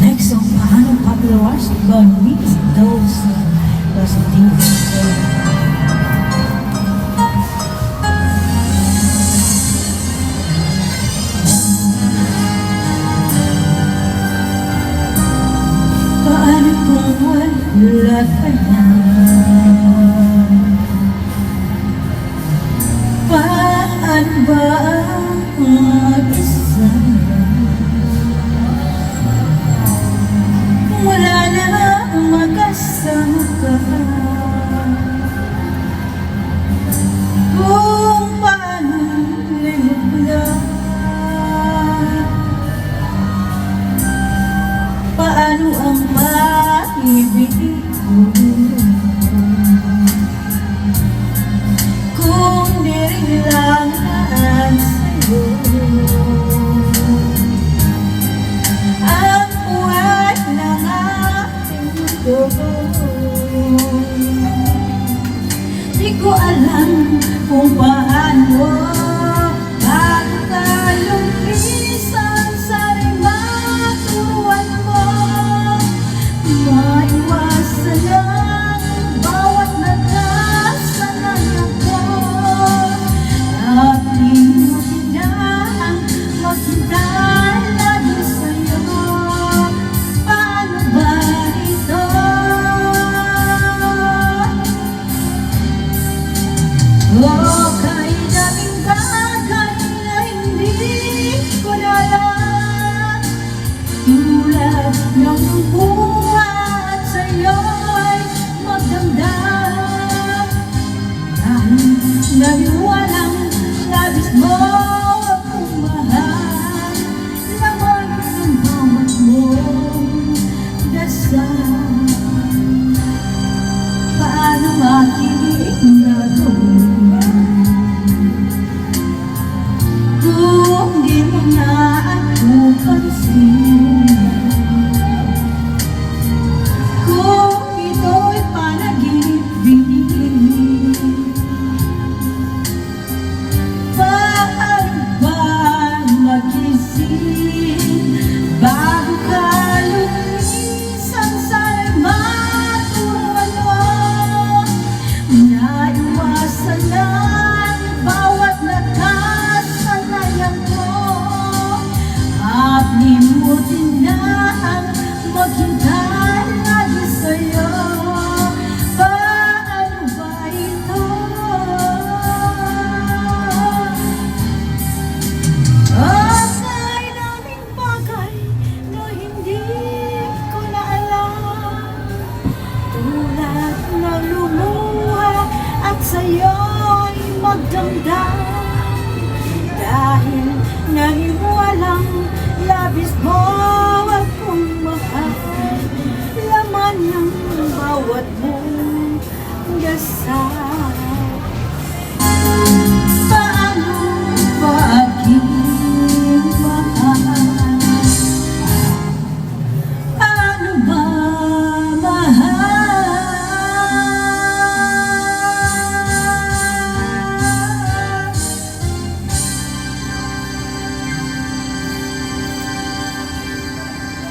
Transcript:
Next song, paano popularized God meets those things. Paano kung wala ka na? Paano ba ang mag-isa? Wala na magkasama ka. Kung paano limubla, paano ang maibig ko kung di rin lang sa'yo ang buhay ng aking mundo. Di ko alam kung paano bago ka lumisan sa rimatuan mo. Maiwasan lang bawat nagkasalanan ko. At limutin na ang maghintay lagi sa'yo. Paano ba ito? Kay daming bagay na hindi ko na alam, tulad ng buhat sa'yo'y magdamdam. Dahil naniwalang labis mo akong mahal, laman ng bawat mong dasal. Paano aking gagawin kung di mo na ako pansin? Kung ito'y panaginip, paano ba magising bago ka lumisan sa rimatuan mo? Naiwasan lang bawat nakasanayan ko, at limutin na ang maghintay lagi sa'yo. Paano ba ito? Kay daming bagay na hindi ko na alam, tulad na lumuha at sa'yo'y magdamdam. Dahil naniwalang labis mo akong mahal, laman ng bawat mong dasal.